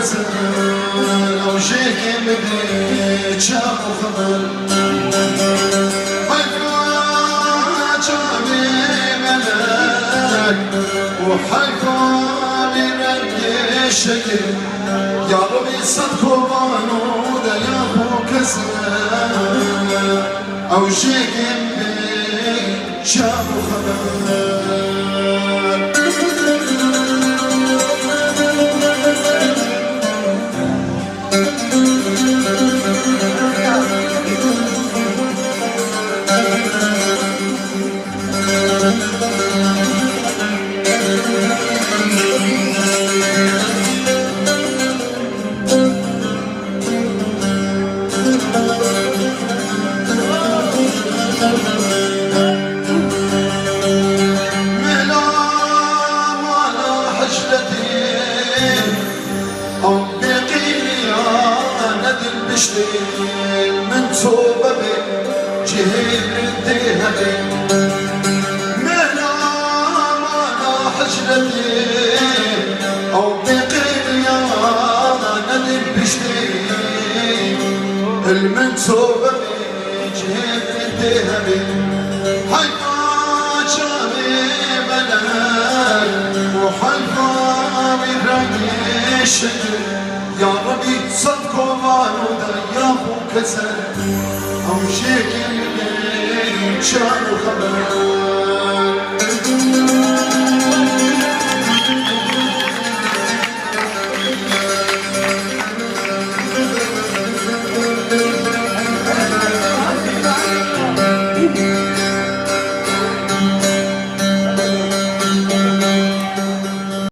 كسر لو شيك بدي شاف وخبر جابي ملك وحيفا لرد الشكل يا ربي صدقوا بانودا يا ابو كسر او شيك بدي شاف وخبر من توبة جهيل الذهبي من أنا حجرتي أو بقيل يا ندم بشتي من توبة جهيل الذهبي حيفا جابي ملك وحيفا برقي الشكل يا ربي صدقوا بانودا يا ابو كسر او شيك اللي شانو خبر